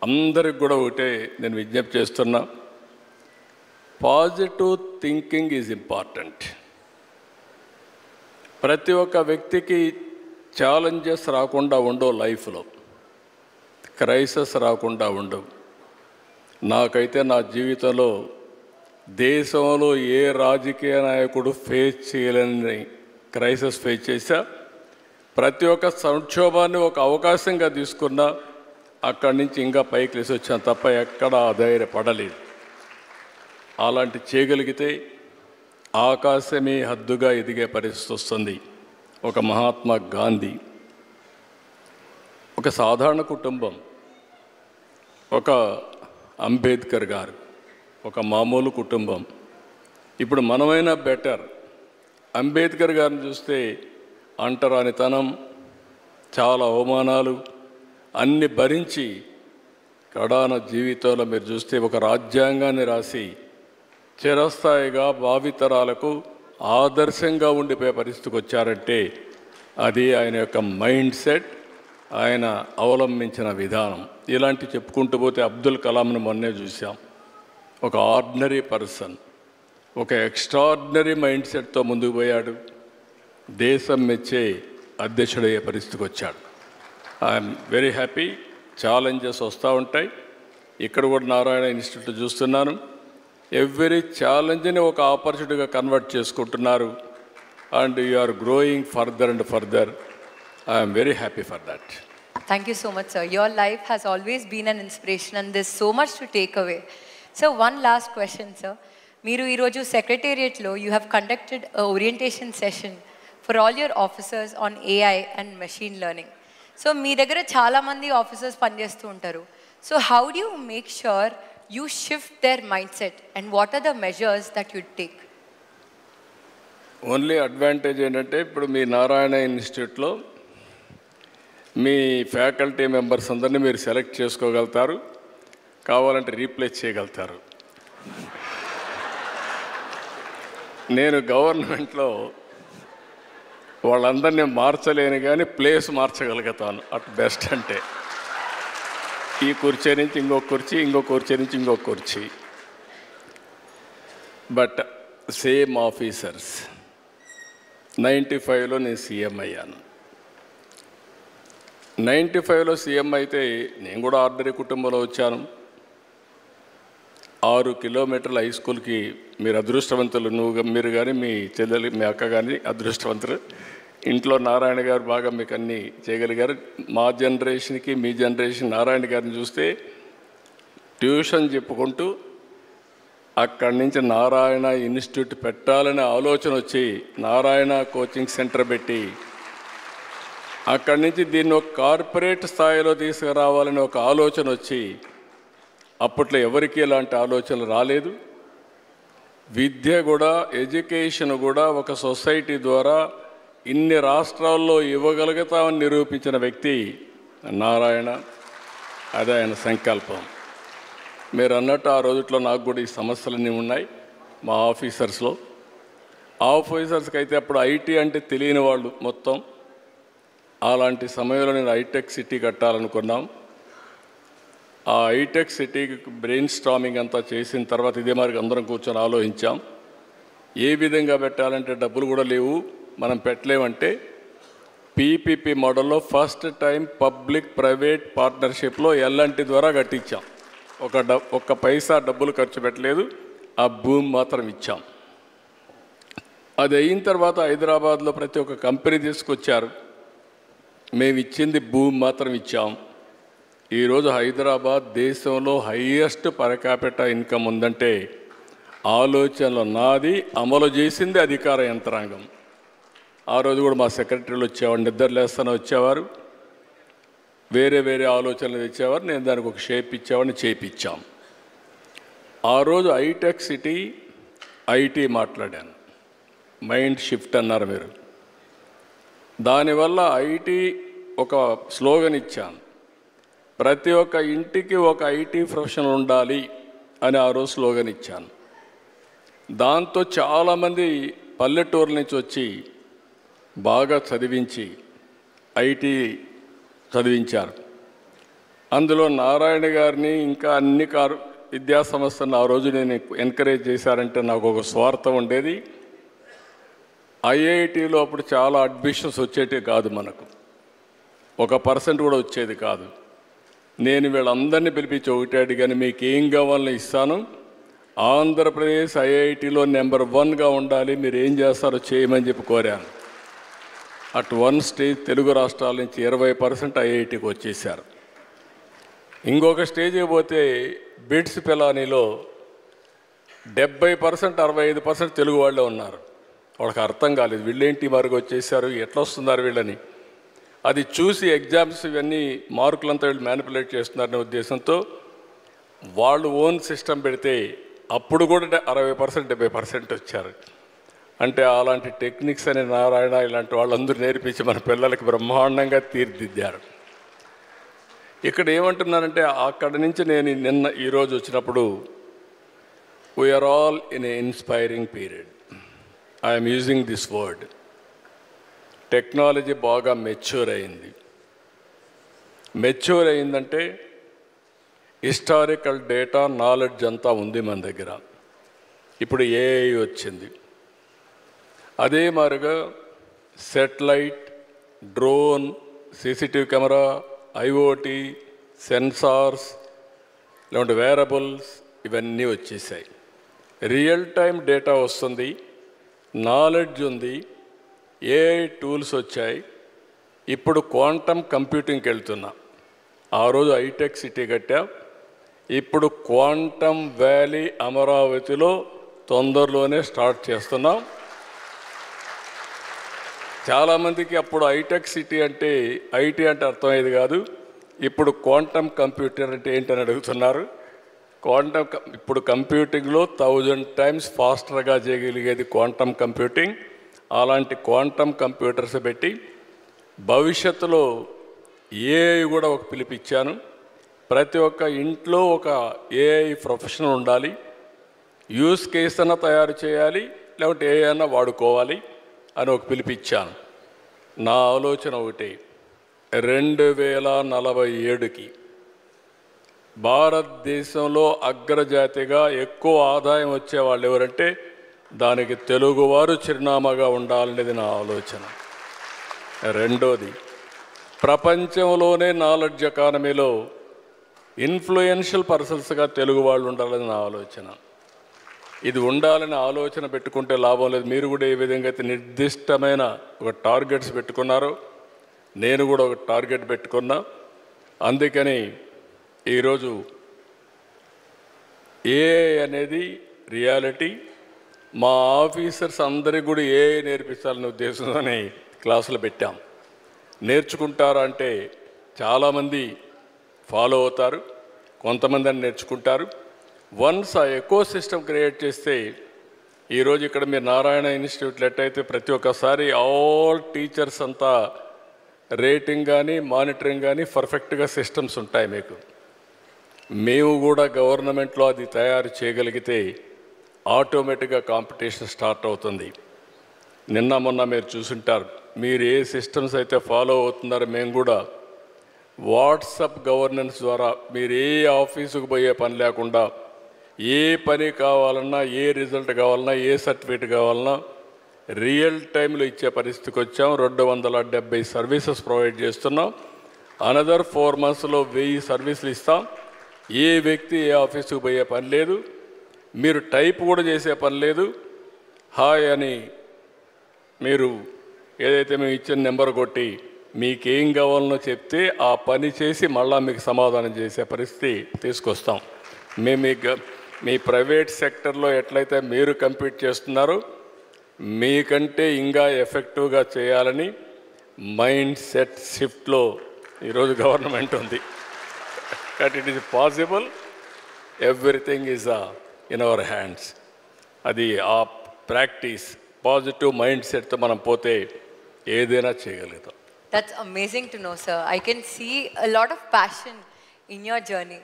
అందరికి కూడా ఒకటే నేను విజ్ఞప్తి చేస్తున్నా, పాజిటివ్ థింకింగ్ ఈజ్ ఇంపార్టెంట్. ప్రతి ఒక్క వ్యక్తికి ఛాలెంజెస్ రాకుండా ఉండవు, లైఫ్లో క్రైసిస్ రాకుండా ఉండవు. నాకైతే నా జీవితంలో దేశంలో ఏ రాజకీయ నాయకుడు ఫేస్ చేయలేని క్రైసిస్ ఫేస్ చేశా. ప్రతి ఒక్క సంక్షోభాన్ని ఒక అవకాశంగా తీసుకున్నా, అక్కడి నుంచి ఇంకా పైకి లేసి వచ్చాను తప్ప ఎక్కడా ధైర్యపడలేదు. అలాంటి చేయగలిగితే ఆకాశమే హద్దుగా ఎదిగే పరిస్థితి వస్తుంది. ఒక మహాత్మా గాంధీ, ఒక సాధారణ కుటుంబం, ఒక అంబేద్కర్ గారు, ఒక మామూలు కుటుంబం. ఇప్పుడు మనమైనా బెటర్. అంబేద్కర్ గారిని చూస్తే అంటరానితనం, చాలా అవమానాలు అన్ని భరించి కడాన జీవితంలో మీరు చూస్తే ఒక రాజ్యాంగాన్ని రాసి చిరస్థాయిగా భావితరాలకు ఆదర్శంగా ఉండిపోయే పరిస్థితికి వచ్చారంటే అది ఆయన యొక్క మైండ్ సెట్, ఆయన అవలంబించిన విధానం. ఇలాంటి చెప్పుకుంటూ పోతే అబ్దుల్ కలాంను మొన్నే చూసాం. ఒక ఆర్డినరీ పర్సన్, ఒక ఎక్స్ట్రాడినరీ మైండ్ సెట్తో ముందుకు పోయాడు. దేశం మెచ్చే అధ్యక్షుడయ్యే పరిస్థితికి వచ్చాడు. I'm very happy. ఛాలెంజెస్ వస్తూ ఉంటాయి. ఇక్కడ కూడా నారాయణ ఇన్స్టిట్యూట్ చూస్తున్నాను. ఎవ్రీ ఛాలెంజ్ని ఒక ఆపర్చునిటీగా కన్వర్ట్ చేసుకుంటున్నారు. And you are growing further and further. I'm very happy for that. Thank you so much, sir. Your life has always been an inspiration and there's so much to take away. So one last question, sir. Meeru ee roju secretariat lo you have conducted a orientation session for all your officers on AI and machine learning. So mee daggara chaala mandi officers panchestu untaru. So how do you make sure you shift their mindset and what are the measures that you take? Only advantage ఏంటంటే ఇప్పుడు మీ నారాయణ ఇన్స్టిట్యూట్లో మీ faculty members అందరినీ మీరు select చేసుకోగలుగుతారు. కావాలంటే replace చేయగలుగుతారు. నేను గవర్నమెంట్లో వాళ్ళందరినీ మార్చలేను కానీ ప్లేస్ మార్చగలుగుతాను అట్ బెస్ట్. అంటే ఈ కుర్చీ నుంచి ఇంకొక కుర్చీ, ఇంకొక కుర్చీ నుంచి ఇంకొక కుర్చీ. But same officers. 95లో నేను సీఎం అయ్యాను. 95లో సీఎం అయితే నేను కూడా ఆర్డినరీ కుటుంబంలో వచ్చాను. 6 కిలోమీటర్ల హై స్కూల్కి మీరు అదృష్టవంతులు. మీరు కానీ మీ చెల్లెలు, మీ అక్క కానీ అదృష్టవంతులు. ఇంట్లో నారాయణ గారు బాగా మీకు అన్నీ చేయగలిగారు. మా జనరేషన్కి మీ జనరేషన్ నారాయణ గారిని చూస్తే ట్యూషన్ చెప్పుకుంటూ అక్కడి నుంచి నారాయణ ఇన్స్టిట్యూట్ పెట్టాలనే ఆలోచన వచ్చి నారాయణ కోచింగ్ సెంటర్ పెట్టి అక్కడి నుంచి దీన్ని ఒక కార్పొరేట్ స్థాయిలో తీసుకురావాలని ఒక ఆలోచన వచ్చి, అప్పట్లో ఎవరికి ఇలాంటి ఆలోచనలు రాలేదు. విద్య కూడా, ఎడ్యుకేషన్ కూడా ఒక సొసైటీ ద్వారా ఇన్ని రాష్ట్రాల్లో ఇవ్వగలుగుతామని నిరూపించిన వ్యక్తి నారాయణ. అదే ఆయన సంకల్పం. మీరు అన్నట్టు ఆ రోజుల్లో నాకు కూడా ఈ సమస్యలన్నీ ఉన్నాయి మా ఆఫీసర్స్లో. ఆఫీసర్స్కి అయితే అప్పుడు ఐటీ అంటే తెలియని వాళ్ళు మొత్తం. అలాంటి సమయంలో నేను హైటెక్ సిటీ కట్టాలనుకున్నాం. ఆ హైటెక్ సిటీకి బ్రెయిన్ స్టార్మింగ్ అంతా చేసిన తర్వాత ఇదే మరి అందరం కూర్చొని ఆలోచించాం. ఏ విధంగా పెట్టాలంటే డబ్బులు కూడా లేవు, మనం పెట్టలేమంటే పీపీపీ మోడల్లో ఫస్ట్ టైం పబ్లిక్ ప్రైవేట్ పార్ట్నర్షిప్లో ఎల్ఎన్టీ ద్వారా కట్టించాం. ఒక్క పైసా డబ్బులు ఖర్చు పెట్టలేదు, ఆ భూమి మాత్రం ఇచ్చాం. అది అయిన తర్వాత హైదరాబాద్లో ప్రతి ఒక్క కంపెనీ తీసుకొచ్చారు. మేము ఇచ్చింది భూమి మాత్రం ఇచ్చాం. ఈరోజు హైదరాబాద్ దేశంలో హైయెస్ట్ పర్ క్యాపిటల్ ఇన్కమ్ ఉందంటే ఆలోచనలో నాది, అమలు చేసింది అధికార యంత్రాంగం. ఆ రోజు కూడా మా సెక్రటరీలు వచ్చేవాడు, నిద్రలేస్తానే వచ్చేవారు, వేరే వేరే ఆలోచనలు తెచ్చేవారు. నేను దానికి ఒక షేప్ ఇచ్చేవాడిని, చేపించాం. ఆ రోజు హైటెక్ సిటీ ఐటీ మాట్లాడాను. మైండ్ షిఫ్ట్ అన్నారు మీరు. దానివల్ల ఐటీ ఒక స్లోగన్ ఇచ్చాను, ప్రతి ఒక్క ఇంటికి ఒక ఐటీ ప్రొఫెషనల్ ఉండాలి అని ఆ రోజు స్లోగన్ ఇచ్చాను. దాంతో చాలామంది పల్లెటూరు నుంచి వచ్చి బాగా చదివించి ఐటీ చదివించారు. అందులో నారాయణ గారిని ఇంకా అన్ని విద్యా సంస్థలను ఆ రోజు నేను ఎంకరేజ్ చేశారంటే నాకు ఒక స్వార్థం ఉండేది. ఐఐటీలో అప్పుడు చాలా అడ్మిషన్స్ వచ్చేటివి కాదు, మనకు 1% కూడా వచ్చేది కాదు. నేను వీళ్ళందరినీ పిలిపించి ఒకటే అడిగాను, మీకు ఏం కావాలని ఇస్తాను, ఆంధ్రప్రదేశ్ ఐఐటీలో నెంబర్ 1గా ఉండాలి, మీరు ఏం చేస్తారో చేయమని చెప్పి కోరాను. అట్ వన్ స్టేజ్ తెలుగు రాష్ట్రాల నుంచి 20% ఐఐటీకి వచ్చేసారు. ఇంకొక స్టేజ్కి పోతే బిట్స్ పిలానీలో 70% 65% తెలుగు వాళ్ళే ఉన్నారు. వాళ్ళకి అర్థం కాలేదు, వీళ్ళేంటి మరుగు వచ్చేసారు, ఎట్లా వస్తున్నారు వీళ్ళని. అది చూసి ఎగ్జామ్స్ ఇవన్నీ మార్కులంతా వీళ్ళు మ్యానిపులేట్ చేస్తున్నారనే ఉద్దేశంతో వాళ్ళు ఓన్ సిస్టమ్ పెడితే అప్పుడు కూడా 60% 70% వచ్చారు. అంటే అలాంటి టెక్నిక్స్ అని నారాయణ ఇలాంటి వాళ్ళందరూ నేర్పించి మన పిల్లలకి బ్రహ్మాండంగా తీర్చిదిద్దారు. ఇక్కడ ఏమంటున్నానంటే అక్కడి నుంచి నేను ఈరోజు వచ్చినప్పుడు we're all in a inspiring period. I'm using this word. Technology బాగా మెచ్యూర్ అయిందంటే హిస్టారికల్ డేటా నాలెడ్జ్ అంతా ఉంది మన దగ్గర. ఇప్పుడు ఏఐ వచ్చింది. అదే మాదిరిగా satellite, drone, CCTV camera, IoT, sensors, లేదంటే వేరబుల్స్ ఇవన్నీ వచ్చేసాయి. రియల్ టైం డేటా వస్తుంది, నాలెడ్జ్ ఉంది, ఏఐ టూల్స్ వచ్చాయి. ఇప్పుడు క్వాంటమ్ కంప్యూటింగ్కి వెళ్తున్నా. ఆ రోజు హైటెక్ సిటీ కట్టా. ఇప్పుడు క్వాంటమ్ వ్యాలీ అమరావతిలో తొందరలోనే స్టార్ట్ చేస్తున్నాం. చాలామందికి అప్పుడు హైటెక్ సిటీ అంటే ఐటీ అంటే అర్థమయ్యేది కాదు. ఇప్పుడు క్వాంటమ్ కంప్యూటర్ అంటే ఏంటని అడుగుతున్నారు. ఇప్పుడు కంప్యూటింగ్లో 1000 times ఫాస్టర్గా చేయగలిగేది క్వాంటమ్ కంప్యూటింగ్. అలాంటి క్వాంటమ్ కంప్యూటర్స్ పెట్టి భవిష్యత్తులో ఏఐ కూడా ఒక పిలిపిచ్చాను. ప్రతి ఒక్క ఇంట్లో ఒక ఏఐ ప్రొఫెషనల్ ఉండాలి. యూస్ కేస్ అన్నా తయారు చేయాలి, లేకపోతే ఏఐ అన్నా వాడుకోవాలి అని ఒక పిలిపిచ్చాను. నా ఆలోచన ఒకటి, 2047కి భారతదేశంలో అగ్రజాతిగా ఎక్కువ ఆదాయం వచ్చేవాళ్ళు ఎవరంటే దానికి తెలుగువారు చిరునామాగా ఉండాలనేది నా ఆలోచన. రెండోది, ప్రపంచంలోనే నాలెడ్జ్ ఎకానమీలో ఇన్ఫ్లుయెన్షియల్ పర్సన్స్గా తెలుగు వాళ్ళు ఉండాలని నా ఆలోచన. ఇది ఉండాలని ఆలోచన పెట్టుకుంటే లాభం లేదు. మీరు కూడా ఏ విధంగా అయితే నిర్దిష్టమైన ఒక టార్గెట్స్ పెట్టుకున్నారో నేను కూడా ఒక టార్గెట్ పెట్టుకున్నా. అందుకని ఈరోజు ఏఐ అనేది రియాలిటీ. మా ఆఫీసర్స్ అందరికీ కూడా ఏఐ నేర్పించాలనే ఉద్దేశంతోనే క్లాసులు పెట్టాం. నేర్చుకుంటారా అంటే చాలామంది ఫాలో అవుతారు, కొంతమంది అని నేర్చుకుంటారు. వన్స్ ఆ ఎకో సిస్టమ్ క్రియేట్ చేస్తే ఈరోజు ఇక్కడ మీరు నారాయణ ఇన్స్టిట్యూట్లో ఎట్టయితే ప్రతి ఒక్కసారి ఆల్ టీచర్స్ అంతా రేటింగ్ కానీ మానిటరింగ్ కానీ పర్ఫెక్ట్గా సిస్టమ్స్ ఉంటాయి మీకు. మేము కూడా గవర్నమెంట్లో అది తయారు చేయగలిగితే ఆటోమేటిక్గా కాంపిటీషన్ స్టార్ట్ అవుతుంది. నిన్న మొన్న మీరు చూసుంటారు, మీరు ఏ సిస్టమ్స్ అయితే ఫాలో అవుతున్నారో మేము కూడా వాట్సాప్ గవర్నెన్స్ ద్వారా మీరు ఏ ఆఫీసుకు పోయే పని లేకుండా ఏ పని కావాలన్నా, ఏ రిజల్ట్ కావాలన్నా, ఏ సర్టిఫికేట్ కావాలన్నా రియల్ టైంలో ఇచ్చే పరిస్థితికి వచ్చాం. 270 సర్వీసెస్ ప్రొవైడ్ చేస్తున్నాం. అనదర్ 4 monthsలో 1000 సర్వీసులు ఇస్తాం. ఏ వ్యక్తి ఏ ఆఫీసుకు పోయే పని లేదు, మీరు టైప్ కూడా చేసే పని లేదు. హాయ్ అని మీరు ఏదైతే మేము ఇచ్చిన నెంబర్ కొట్టి మీకేం కావాలనో చెప్తే ఆ పని చేసి మళ్ళా మీకు సమాధానం చేసే పరిస్థితి తీసుకొస్తాం. మేము మీ ప్రైవేట్ సెక్టర్లో ఎట్లయితే మీరు కంపీట్ చేస్తున్నారో మీకంటే ఇంకా ఎఫెక్టివ్గా చేయాలని మైండ్ సెట్ షిఫ్ట్లో ఈరోజు గవర్నమెంట్ ఉంది. But it is possible, everything is in our hands. అది ఆ ప్రాక్టీస్, పాజిటివ్ మైండ్ సెట్తో మనం పోతే ఏదైనా చేయగలుగుతాం. That's amazing to know, sir. I can see a lot of passion in your journey.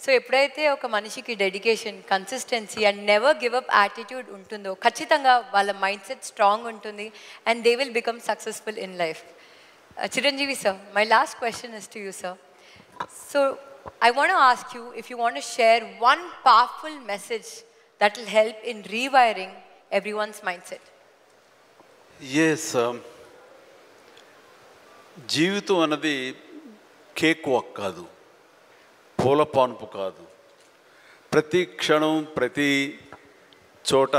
So ఎప్పుడైతే ఒక మనిషికి dedication, consistency and never give up attitude ఉంటుందో ఖచ్చితంగా వాళ్ళ మైండ్ సెట్ స్ట్రాంగ్ ఉంటుంది and they will become successful in life. Chiranjeevi sir, my last question is to you, sir. So I want to ask you if you want to share one powerful message that will help in rewiring everyone's mindset. Yes, జీవితం అన్నది cake walk కాదు, పూల పాన్పు కాదు. ప్రతి క్షణం ప్రతి చోట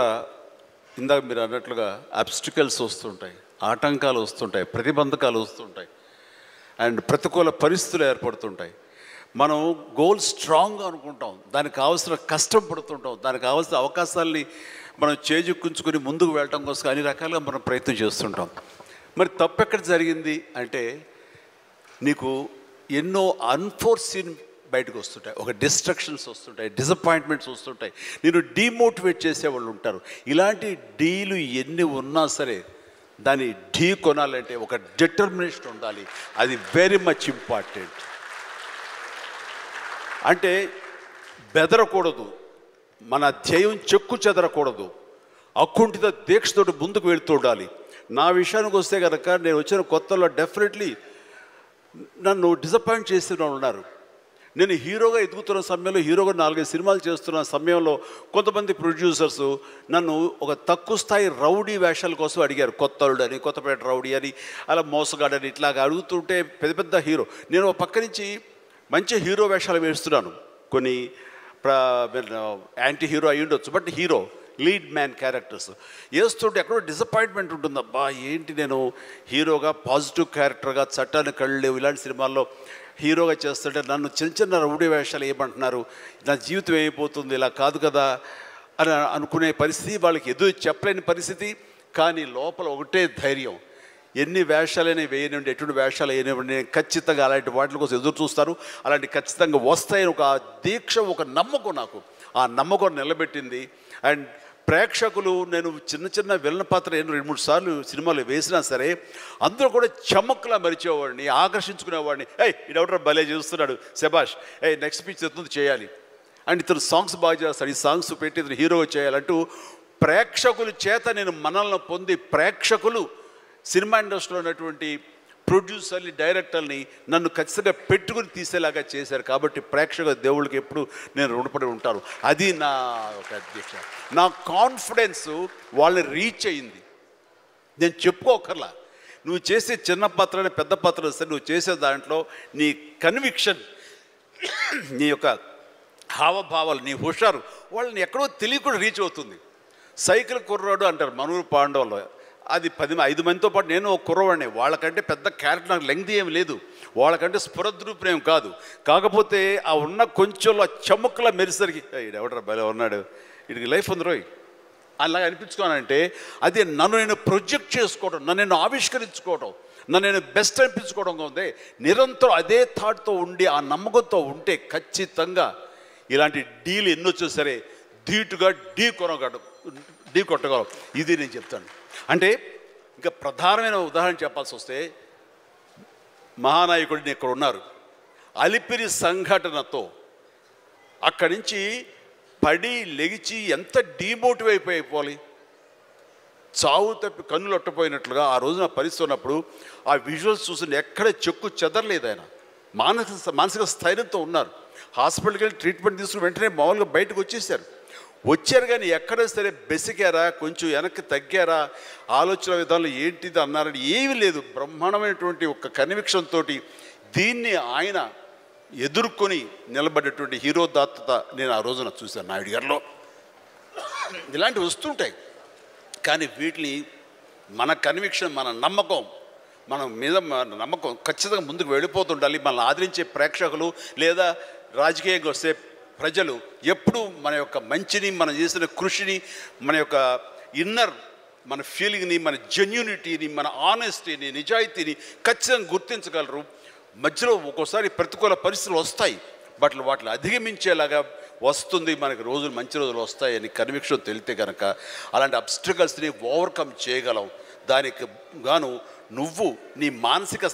ఇందాక మీరు అన్నట్లుగా అబ్స్టికల్స్ వస్తుంటాయి, ఆటంకాలు వస్తుంటాయి, ప్రతిబంధకాలు వస్తుంటాయి అండ్ ప్రతికూల పరిస్థితులు ఏర్పడుతుంటాయి. మనం గోల్ స్ట్రాంగ్గా అనుకుంటాం, దానికి కావాల్సిన కష్టం పడుతుంటాం, దానికి కావాల్సిన అవకాశాలని మనం చేజెక్కించుకుని ముందుకు వెళ్ళటం కోసం అన్ని రకాలుగా మనం ప్రయత్నం చేస్తుంటాం. మరి తప్పెక్కడ జరిగింది అంటే నీకు ఎన్నో అన్ఫోర్సీన్ బయటకు వస్తుంటాయి, ఒక డిస్ట్రక్షన్స్ వస్తుంటాయి, డిసప్పాయింట్మెంట్స్ వస్తుంటాయి, నేను డీమోటివేట్ చేసేవాళ్ళు ఉంటారు. ఇలాంటి డీలు ఎన్ని ఉన్నా సరే దాన్ని ఢీ కొనాలంటే ఒక డిటర్మినేషన్ ఉండాలి. అది వెరీ మచ్ ఇంపార్టెంట్. అంటే బెదరకూడదు, మన ధ్యేయం చెక్కు చెదరకూడదు, అకుంఠిత దీక్షతోటి ముందుకు వెళుతూ ఉండాలి. నా విషయానికి వస్తే కనుక నేను వచ్చిన కొత్తలో డెఫినెట్లీ నన్ను డిసప్పాయింట్ చేసిన వాళ్ళు ఉన్నారు. నేను హీరోగా ఎదుగుతున్న సమయంలో, హీరోగా 4-5 సినిమాలు చేస్తున్న సమయంలో కొంతమంది ప్రొడ్యూసర్స్ నన్ను ఒక తక్కువ స్థాయి రౌడీ వేషాల కోసం అడిగారు. కొత్తలుడు అని, కొత్తపేట రౌడీ అని, అలా మోసగాడని ఇట్లాగా అడుగుతుంటే పెద్ద పెద్ద హీరో, నేను పక్క నుంచి మంచి హీరో వేషాలు వేస్తున్నాను. కొన్ని యాంటీ హీరో అయి ఉండొచ్చు, but hero lead man characters వేస్తుంటే ఎక్కడో డిసప్పాయింట్మెంట్ ఉంటుంది. అబ్బా ఏంటి నేను హీరోగా పాజిటివ్ క్యారెక్టర్గా, చట్టాన్ని కళ్ళు లేవు ఇలాంటి సినిమాల్లో హీరోగా చేస్తుంటే నన్ను చిన్న చిన్న రౌడీ వేషాలు ఏమంటున్నారు, నా జీవితం ఏమైపోతుంది, ఇలా కాదు కదా అని అనుకునే పరిస్థితి, వాళ్ళకి ఎదురు చెప్పలేని పరిస్థితి. కానీ లోపల ఒకటే ధైర్యం, ఎన్ని వేషాలైనా వేయనివ్వండి, ఎటువంటి వేషాలు వేయనివ్వండి, నేను ఖచ్చితంగా అలాంటి వాటి కోసం ఎదురు చూస్తాను, అలాంటి ఖచ్చితంగా వస్తాయని ఒక దీక్ష, ఒక నమ్మకం నాకు. ఆ నమ్మకం నిలబెట్టింది. అండ్ ప్రేక్షకులు, నేను చిన్న చిన్న విలన పాత్ర 2-3 సార్లు సినిమాలు వేసినా సరే అందరూ కూడా చమక్లా మరిచేవాడిని, ఆకర్షించుకునేవాడిని. ఇడెవడరా భలే చూస్తున్నాడు, శబాష్, నెక్స్ట్ పిక్చర్ ఎత్తుంది చేయాలి, అండ్ ఇతను సాంగ్స్ బాగా చేస్తాడు, ఈ సాంగ్స్ పెట్టి ఇతను హీరోగా చేయాలంటూ ప్రేక్షకుల చేత నేను మనల్ని పొంది, ప్రేక్షకులు సినిమా ఇండస్ట్రీలో ఉన్నటువంటి ప్రొడ్యూసర్ని, డైరెక్టర్ని నన్ను ఖచ్చితంగా పెట్టుకుని తీసేలాగా చేశారు. కాబట్టి ప్రేక్షక దేవుళ్ళకి ఎప్పుడు నేను రుణపడి ఉంటాను. అది నా ఒక అధ్యక్ష. నా కాన్ఫిడెన్స్ వాళ్ళని రీచ్ అయింది. నేను చెప్పుకోకర్లా, నువ్వు చేసే చిన్న పాత్రని పెద్ద పాత్ర సరే, నువ్వు చేసే దాంట్లో నీ కన్విక్షన్, నీ యొక్క హావభావాలు, నీ హుషారు వాళ్ళని ఎక్కడో తెలియకుండా రీచ్ అవుతుంది. సైకిల్ కుర్రాడు అంటారు మనూరు పాండవులు, అది 5 మందితో పాటు నేను ఒక కుర్రవాడిని. వాళ్ళకంటే పెద్ద క్యారెక్టర్ నాకు లెంగ్త్ ఏమి లేదు, వాళ్ళకంటే స్ఫురద్రూపేం కాదు. కాకపోతే ఆ ఉన్న కొంచెంలో చముక్కలా మెరిసరికి ఎవడరా భలే ఉన్నాడు, వీడికి లైఫ్ ఉంది రోయ్ అలాగా అనిపించుకోనంటే, అది నన్ను నేను ప్రొజెక్ట్ చేసుకోవడం, నన్ను నేను ఆవిష్కరించుకోవడం, నన్ను నేను బెస్ట్ అనిపించుకోవడం ఉంది. నిరంతరం అదే థాట్తో ఉండి, ఆ నమ్మకంతో ఉంటే ఖచ్చితంగా ఇలాంటి డీలు ఎన్నొచ్చా సరే ధీటుగా ఢీ కొట్టగలం. ఇది నేను చెప్తాను. అంటే ఇంకా ప్రధానమైన ఉదాహరణ చెప్పాల్సి వస్తే, మహానాయకుడిని ఇక్కడ ఉన్నారు, అలిపిరి సంఘటనతో అక్కడి నుంచి పడి లెగిచి ఎంత డీమోటివ్ అయిపోవాలి, చావు తప్పి కన్నులు అట్టపోయినట్లుగా ఆ రోజున పరిస్థితి ఉన్నప్పుడు ఆ విజువల్స్ చూసి ఎక్కడ చెక్కు చెదరలేదు. ఆయన మానసిక స్థైర్యంతో ఉన్నారు. హాస్పిటల్కి వెళ్ళి ట్రీట్మెంట్ తీసుకుని వెంటనే మామూలుగా బయటకు వచ్చారు. కానీ ఎక్కడ సరే బెసికారా, కొంచెం వెనక్కి తగ్గారా, ఆలోచన విధానంలో ఏంటిది అన్నారని ఏమీ లేదు. బ్రహ్మాండమైనటువంటి ఒక కన్విక్షన్ తోటి దీన్ని ఆయన ఎదుర్కొని నిలబడేటువంటి హీరో దాత్తత నేను ఆ రోజున చూశాను నాయుడు గారిలో. ఇలాంటివి వస్తుంటాయి, కానీ వీటిని మన కన్విక్షన్, మన నమ్మకం, మన మీద మన నమ్మకం ఖచ్చితంగా ముందుకు వెళ్ళిపోతుండాలి. మనల్ని ఆదరించే ప్రేక్షకులు లేదా రాజకీయంగా వస్తే ప్రజలు ఎప్పుడు మన యొక్క మంచిని, మనం చేసిన కృషిని, మన యొక్క ఇన్నర్ మన ఫీలింగ్ని, మన జెన్యూనిటీని, మన ఆనెస్టీని, నిజాయితీని ఖచ్చితంగా గుర్తించగలరు. మధ్యలో ఒక్కోసారి ప్రతికూల పరిస్థితులు వస్తాయి, బట్ వాటిని అధిగమించేలాగా వస్తుంది, మనకి రోజులు మంచి రోజులు వస్తాయని కన్విక్షన్ తెలితే కనుక అలాంటి అబ్స్ట్రకల్స్ని ఓవర్కమ్ చేయగలం. దానికి గాను నువ్వు నీ మానసిక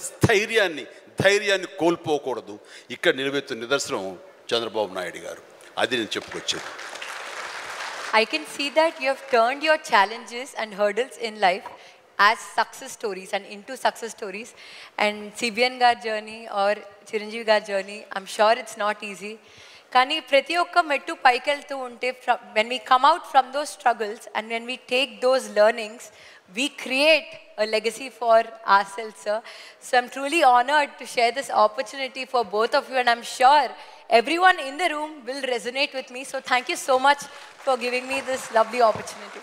ధైర్యాన్ని కోల్పోకూడదు. ఇక్కడ నిలబెత్తున్న నిదర్శనం చంద్రబాబు నాయుడు గారు. అది నేను చెప్పుకొచ్చేది. I can see that you have turned your challenges and hurdles in life as success stories and into success stories. And CBN gar journey or Chiranjeevi gar journey, I'm sure it's not easy. Kani prati okka mettu paikeltu unte, when we come out from those struggles and when we take those learnings, we create a legacy for ourselves, sir. So I'm truly honored to share this opportunity for both of you, and I'm sure everyone in the room will resonate with me. So thank you so much for giving me this lovely opportunity.